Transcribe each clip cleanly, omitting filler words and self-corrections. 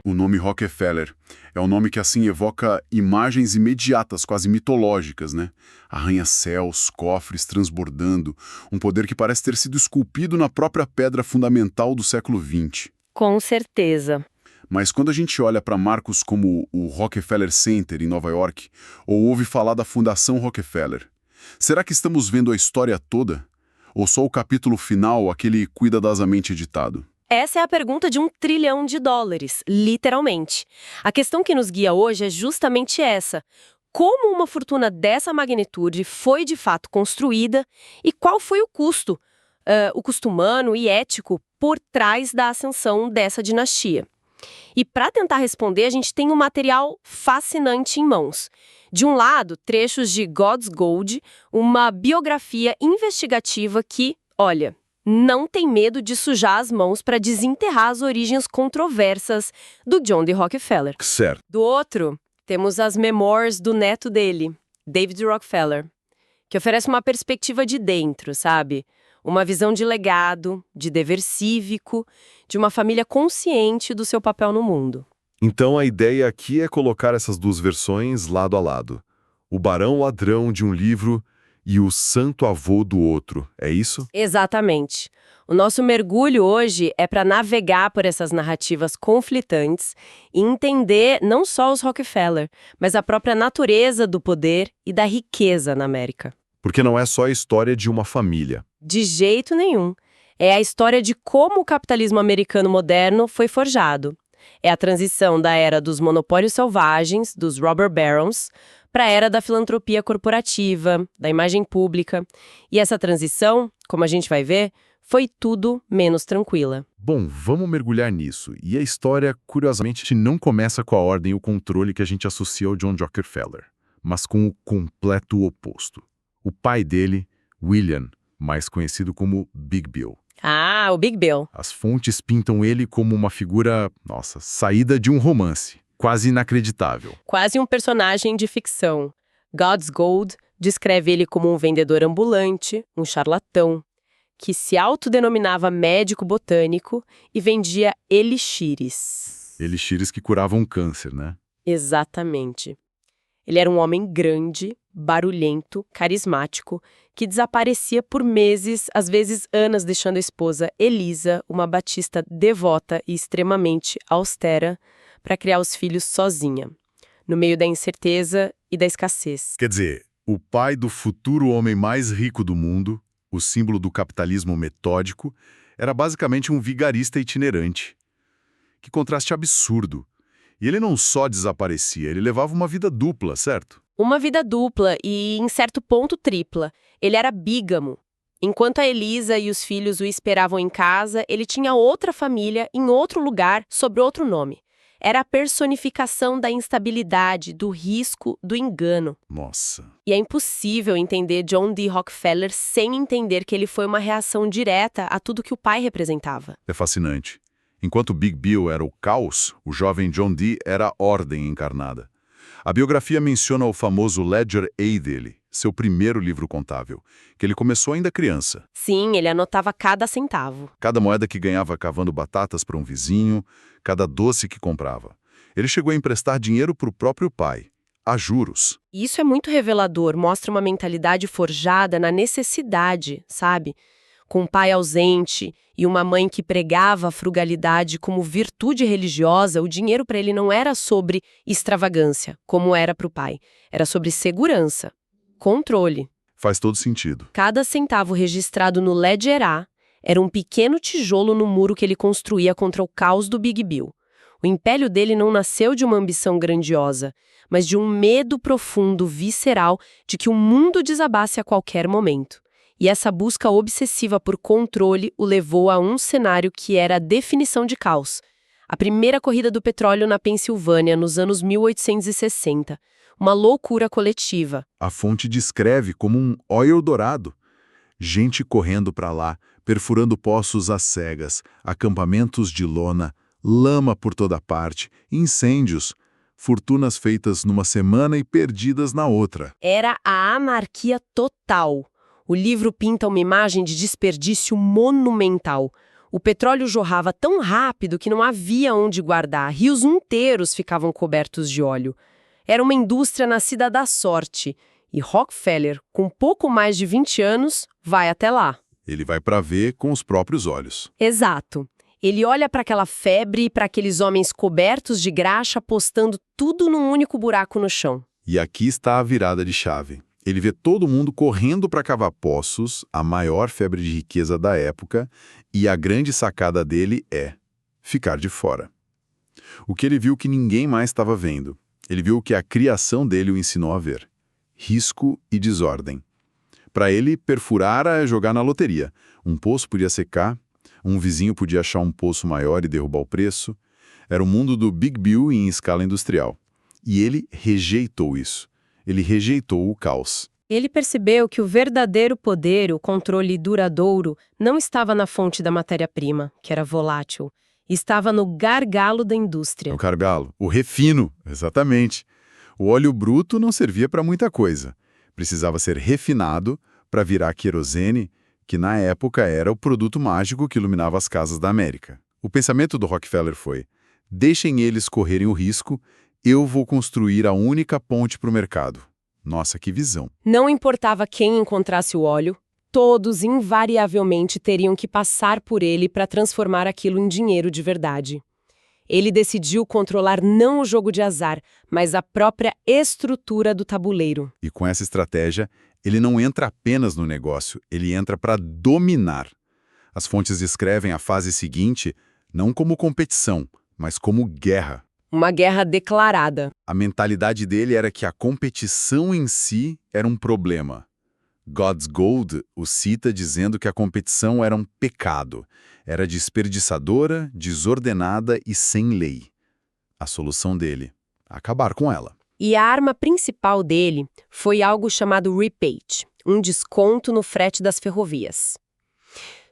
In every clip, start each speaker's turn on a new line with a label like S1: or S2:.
S1: O nome Rockefeller é um nome que assim evoca imagens imediatas, quase mitológicas, né? Arranha-céus, cofres transbordando, um poder que parece ter sido esculpido na própria pedra fundamental do século XX.
S2: Com certeza.
S1: Mas quando a gente olha para marcos como o Rockefeller Center em Nova York, ou ouve falar da Fundação Rockefeller, será que estamos vendo a história toda? Ou só o capítulo final, aquele cuidadosamente editado?
S2: Essa é a pergunta de $1 trilhão, literalmente. A questão que nos guia hoje é justamente essa. Como uma fortuna dessa magnitude foi de fato construída e qual foi o custo humano e ético por trás da ascensão dessa dinastia? E para tentar responder, a gente tem um material fascinante em mãos. De um lado, trechos de God's Gold, uma biografia investigativa que, olha, não tem medo de sujar as mãos para desenterrar as origens controversas do John D. Rockefeller.
S1: Certo.
S2: Do outro, temos as memoirs do neto dele, David Rockefeller, que oferece uma perspectiva de dentro, sabe? Uma visão de legado, de dever cívico, de uma família consciente do seu papel no mundo.
S3: Então a ideia aqui é colocar essas duas versões lado a lado. O barão ladrão de um livro e o santo avô do outro, é isso?
S2: Exatamente. O nosso mergulho hoje é para navegar por essas narrativas conflitantes e entender não só os Rockefeller, mas a própria natureza do poder e da riqueza na América.
S3: Porque não é só a história de uma família.
S2: De jeito nenhum. É a história de como o capitalismo americano moderno foi forjado. É a transição da era dos monopólios selvagens, dos robber barons, para a era da filantropia corporativa, da imagem pública. E essa transição, como a gente vai ver, foi tudo menos tranquila.
S3: Bom, vamos mergulhar nisso. E a história, curiosamente, não começa com a ordem e o controle que a gente associa ao John Rockefeller, mas com o completo oposto. O pai dele, William, mais conhecido como Big Bill.
S2: Ah, o Big Bill.
S3: As fontes pintam ele como uma figura, saída de um romance, quase inacreditável.
S2: Quase um personagem de ficção. God's Gold descreve ele como um vendedor ambulante, um charlatão, que se autodenominava médico botânico e vendia elixires.
S3: Elixires que curavam câncer, né?
S2: Exatamente. Ele era um homem grande, barulhento, carismático, que desaparecia por meses, às vezes anos, deixando a esposa Elisa, uma batista devota e extremamente austera, para criar os filhos sozinha, no meio da incerteza e da escassez.
S3: Quer dizer, o pai do futuro homem mais rico do mundo, o símbolo do capitalismo metódico, era basicamente um vigarista itinerante. Que contraste absurdo! E ele não só desaparecia, ele levava uma vida dupla, certo?
S2: Uma vida dupla e, em certo ponto, tripla. Ele era bígamo. Enquanto a Elisa e os filhos o esperavam em casa, ele tinha outra família em outro lugar, sob outro nome. Era a personificação da instabilidade, do risco, do engano.
S3: Nossa.
S2: E é impossível entender John D. Rockefeller sem entender que ele foi uma reação direta a tudo que o pai representava.
S3: É fascinante. Enquanto Big Bill era o caos, o jovem John D. era a ordem encarnada. A biografia menciona o famoso Ledger A dele, seu primeiro livro contábil, que ele começou ainda criança.
S2: Sim, ele anotava cada centavo.
S3: Cada moeda que ganhava cavando batatas para um vizinho, cada doce que comprava. Ele chegou a emprestar dinheiro para o próprio pai, a juros.
S2: Isso é muito revelador, mostra uma mentalidade forjada na necessidade, sabe? Com um pai ausente e uma mãe que pregava a frugalidade como virtude religiosa, o dinheiro para ele não era sobre extravagância, como era para o pai. Era sobre segurança, controle.
S3: Faz todo sentido.
S2: Cada centavo registrado no Ledger A era um pequeno tijolo no muro que ele construía contra o caos do Big Bill. O império dele não nasceu de uma ambição grandiosa, mas de um medo profundo, visceral, de que o mundo desabasse a qualquer momento. E essa busca obsessiva por controle o levou a um cenário que era a definição de caos. A primeira corrida do petróleo na Pensilvânia, nos anos 1860. Uma loucura coletiva.
S3: A fonte descreve como um oil dourado. Gente correndo para lá, perfurando poços às cegas, acampamentos de lona, lama por toda parte, incêndios, fortunas feitas numa semana e perdidas na outra.
S2: Era a anarquia total. O livro pinta uma imagem de desperdício monumental. O petróleo jorrava tão rápido que não havia onde guardar. Rios inteiros ficavam cobertos de óleo. Era uma indústria nascida da sorte. E Rockefeller, com pouco mais de 20 anos, vai até lá.
S3: Ele vai para ver com os próprios olhos.
S2: Exato. Ele olha para aquela febre e para aqueles homens cobertos de graxa apostando tudo num único buraco no chão.
S3: E aqui está a virada de chave. Ele vê todo mundo correndo para cavar poços, a maior febre de riqueza da época, e a grande sacada dele é ficar de fora. O que ele viu que ninguém mais estava vendo. Ele viu o que a criação dele o ensinou a ver. Risco e desordem. Para ele, perfurar é jogar na loteria. Um poço podia secar, um vizinho podia achar um poço maior e derrubar o preço. Era o mundo do Big Bill em escala industrial. E ele rejeitou isso. Ele rejeitou o caos.
S2: Ele percebeu que o verdadeiro poder, o controle duradouro, não estava na fonte da matéria-prima, que era volátil. Estava no gargalo da indústria.
S3: O gargalo, o refino, exatamente. O óleo bruto não servia para muita coisa. Precisava ser refinado para virar querosene, que na época era o produto mágico que iluminava as casas da América. O pensamento do Rockefeller foi: deixem eles correrem o risco, eu vou construir a única ponte para o mercado. Nossa, que visão!
S2: Não importava quem encontrasse o óleo, todos invariavelmente teriam que passar por ele para transformar aquilo em dinheiro de verdade. Ele decidiu controlar não o jogo de azar, mas a própria estrutura do tabuleiro.
S3: E com essa estratégia, ele não entra apenas no negócio, ele entra para dominar. As fontes descrevem a fase seguinte não como competição, mas como guerra.
S2: Uma guerra declarada.
S3: A mentalidade dele era que a competição em si era um problema. God's Gold o cita dizendo que a competição era um pecado. Era desperdiçadora, desordenada e sem lei. A solução dele: acabar com ela.
S2: E a arma principal dele foi algo chamado rebate, um desconto no frete das ferrovias.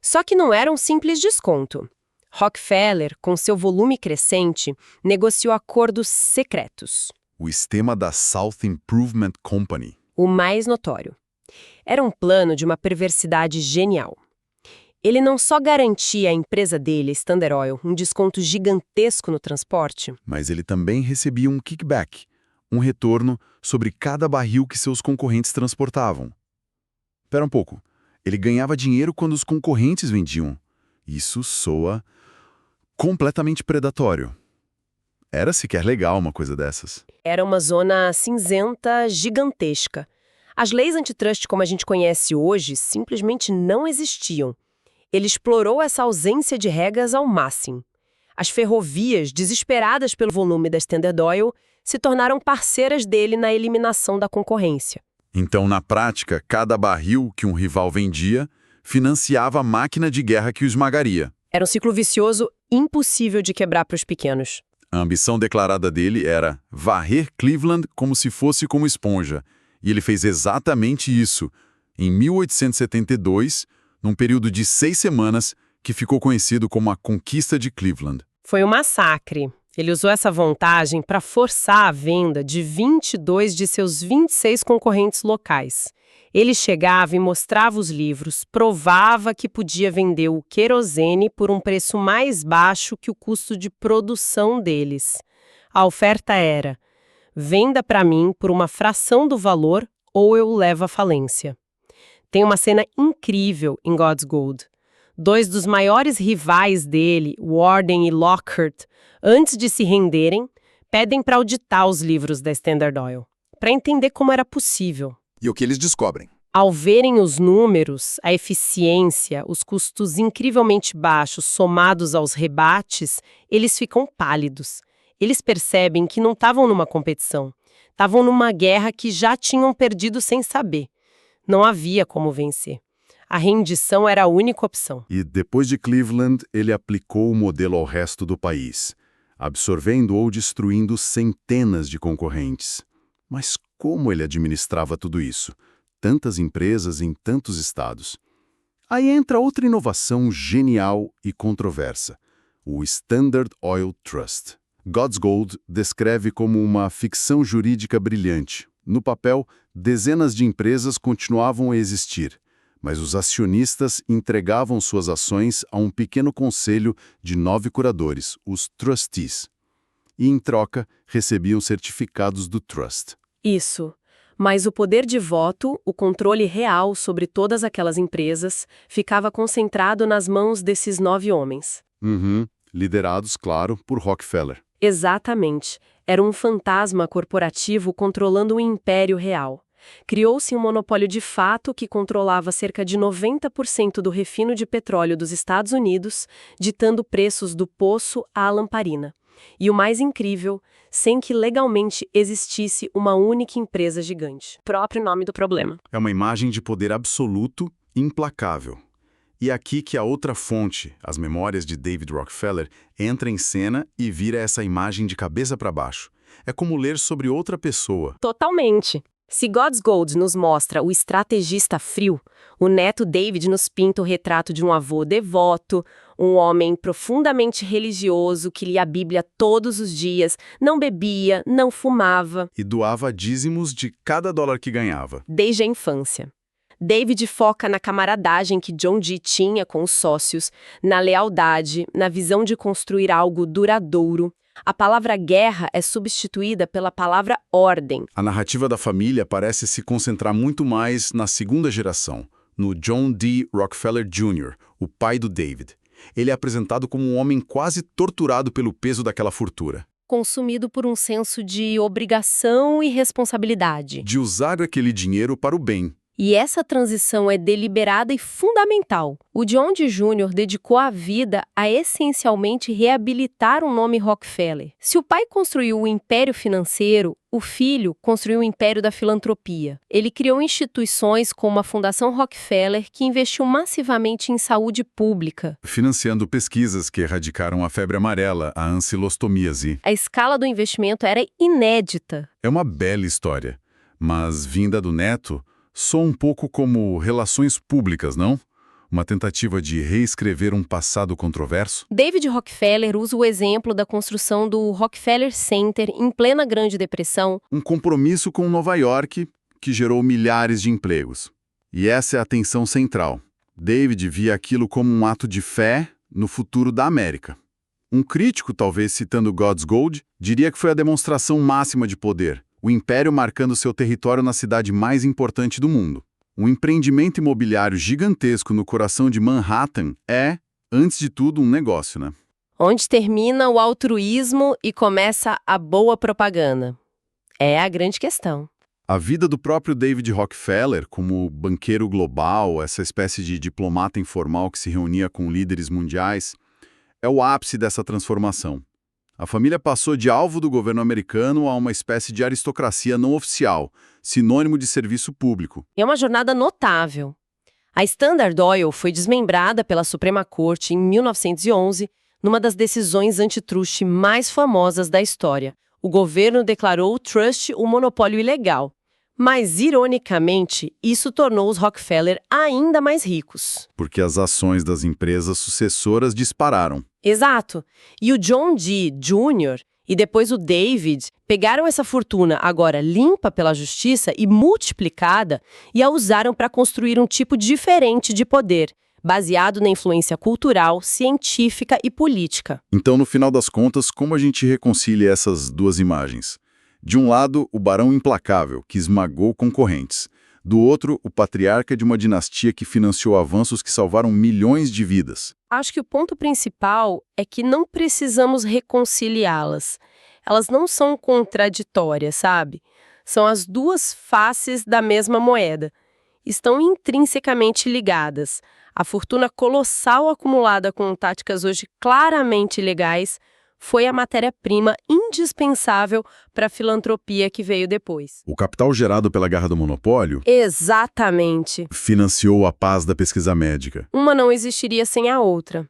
S2: Só que não era um simples desconto. Rockefeller, com seu volume crescente, negociou acordos secretos.
S3: O esquema da South Improvement Company.
S2: O mais notório. Era um plano de uma perversidade genial. Ele não só garantia à empresa dele, Standard Oil, um desconto gigantesco no transporte,
S3: mas ele também recebia um kickback, um retorno sobre cada barril que seus concorrentes transportavam. Espera um pouco, ele ganhava dinheiro quando os concorrentes vendiam. Isso soa completamente predatório. Era sequer legal uma coisa dessas.
S2: Era uma zona cinzenta gigantesca. As leis antitrust como a gente conhece hoje simplesmente não existiam. Ele explorou essa ausência de regras ao máximo. As ferrovias, desesperadas pelo volume da Standard Oil, se tornaram parceiras dele na eliminação da concorrência.
S3: Então, na prática, cada barril que um rival vendia financiava a máquina de guerra que o esmagaria.
S2: Era um ciclo vicioso impossível de quebrar para os pequenos.
S3: A ambição declarada dele era varrer Cleveland como se fosse como esponja. E ele fez exatamente isso, em 1872, num período de 6 semanas, que ficou conhecido como a Conquista de Cleveland.
S2: Foi um massacre. Ele usou essa vantagem para forçar a venda de 22 de seus 26 concorrentes locais. Ele chegava e mostrava os livros, provava que podia vender o querosene por um preço mais baixo que o custo de produção deles. A oferta era: venda para mim por uma fração do valor ou eu o levo à falência. Tem uma cena incrível em God's Gold. 2 dos maiores rivais dele, Warden e Lockhart, antes de se renderem, pedem para auditar os livros da Standard Oil, para entender como era possível.
S3: E o que eles descobrem?
S2: Ao verem os números, a eficiência, os custos incrivelmente baixos somados aos rebates, eles ficam pálidos. Eles percebem que não estavam numa competição, estavam numa guerra que já tinham perdido sem saber. Não havia como vencer. A rendição era a única opção.
S3: E depois de Cleveland, ele aplicou o modelo ao resto do país, absorvendo ou destruindo centenas de concorrentes. Mas como ele administrava tudo isso? Tantas empresas em tantos estados. Aí entra outra inovação genial e controversa, o Standard Oil Trust. God's Gold descreve como uma ficção jurídica brilhante. No papel, dezenas de empresas continuavam a existir, mas os acionistas entregavam suas ações a um pequeno conselho de 9 curadores, os trustees, e, em troca, recebiam certificados do trust.
S2: Isso. Mas o poder de voto, o controle real sobre todas aquelas empresas, ficava concentrado nas mãos desses 9 homens.
S3: Liderados, claro, por Rockefeller.
S2: Exatamente. Era um fantasma corporativo controlando um império real. Criou-se um monopólio de fato que controlava cerca de 90% do refino de petróleo dos Estados Unidos, ditando preços do poço à lamparina. E o mais incrível, sem que legalmente existisse uma única empresa gigante. Próprio nome do problema.
S3: É uma imagem de poder absoluto e implacável. E é aqui que a outra fonte, as memórias de David Rockefeller, entra em cena e vira essa imagem de cabeça para baixo. É como ler sobre outra pessoa.
S2: Totalmente. Se God's Gold nos mostra o estrategista frio, o neto David nos pinta o retrato de um avô devoto, um homem profundamente religioso que lia a Bíblia todos os dias, não bebia, não fumava.
S3: E doava dízimos de cada dólar que ganhava.
S2: Desde a infância. David foca na camaradagem que John Dee tinha com os sócios, na lealdade, na visão de construir algo duradouro. A palavra guerra é substituída pela palavra ordem.
S3: A narrativa da família parece se concentrar muito mais na segunda geração, no John D. Rockefeller Jr., o pai do David. Ele é apresentado como um homem quase torturado pelo peso daquela fortuna.
S2: Consumido por um senso de obrigação e responsabilidade.
S3: De usar aquele dinheiro para o bem.
S2: E essa transição é deliberada e fundamental. O John D. Jr. dedicou a vida a essencialmente reabilitar o nome Rockefeller. Se o pai construiu o império financeiro, o filho construiu o império da filantropia. Ele criou instituições como a Fundação Rockefeller, que investiu massivamente em saúde pública,
S3: financiando pesquisas que erradicaram a febre amarela, a ancilostomíase.
S2: A escala do investimento era inédita.
S3: É uma bela história, mas vinda do neto, soa um pouco como relações públicas, não? Uma tentativa de reescrever um passado controverso?
S2: David Rockefeller usa o exemplo da construção do Rockefeller Center em plena Grande Depressão.
S3: Um compromisso com Nova York que gerou milhares de empregos. E essa é a tensão central. David via aquilo como um ato de fé no futuro da América. Um crítico, talvez citando God's Gold, diria que foi a demonstração máxima de poder. O império marcando seu território na cidade mais importante do mundo. Um empreendimento imobiliário gigantesco no coração de Manhattan é, antes de tudo, um negócio, né?
S2: Onde termina o altruísmo e começa a boa propaganda. É a grande questão.
S3: A vida do próprio David Rockefeller, como banqueiro global, essa espécie de diplomata informal que se reunia com líderes mundiais, é o ápice dessa transformação. A família passou de alvo do governo americano a uma espécie de aristocracia não oficial, sinônimo de serviço público.
S2: É uma jornada notável. A Standard Oil foi desmembrada pela Suprema Corte em 1911, numa das decisões antitruste mais famosas da história. O governo declarou o trust um monopólio ilegal. Mas, ironicamente, isso tornou os Rockefeller ainda mais ricos.
S3: Porque as ações das empresas sucessoras dispararam.
S2: Exato. E o John D. Jr. e depois o David pegaram essa fortuna agora limpa pela justiça e multiplicada e a usaram para construir um tipo diferente de poder, baseado na influência cultural, científica e política.
S3: Então, no final das contas, como a gente reconcilia essas duas imagens? De um lado, o barão implacável, que esmagou concorrentes. Do outro, o patriarca de uma dinastia que financiou avanços que salvaram milhões de vidas.
S2: Acho que o ponto principal é que não precisamos reconciliá-las. Elas não são contraditórias, sabe? São as duas faces da mesma moeda. Estão intrinsecamente ligadas. A fortuna colossal acumulada com táticas hoje claramente ilegais foi a matéria-prima indispensável para a filantropia que veio depois.
S3: O capital gerado pela guerra do monopólio...
S2: Exatamente.
S3: ...financiou a paz da pesquisa médica.
S2: Uma não existiria sem a outra.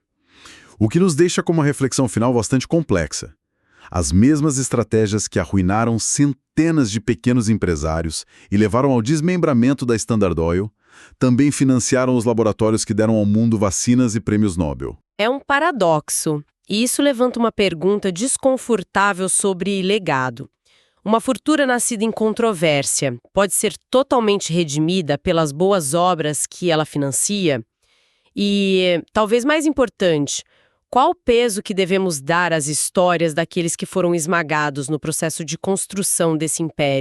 S3: O que nos deixa com uma reflexão final bastante complexa. As mesmas estratégias que arruinaram centenas de pequenos empresários e levaram ao desmembramento da Standard Oil, também financiaram os laboratórios que deram ao mundo vacinas e prêmios Nobel.
S2: É um paradoxo. E isso levanta uma pergunta desconfortável sobre legado. Uma fortuna nascida em controvérsia pode ser totalmente redimida pelas boas obras que ela financia? E, talvez mais importante, qual o peso que devemos dar às histórias daqueles que foram esmagados no processo de construção desse império?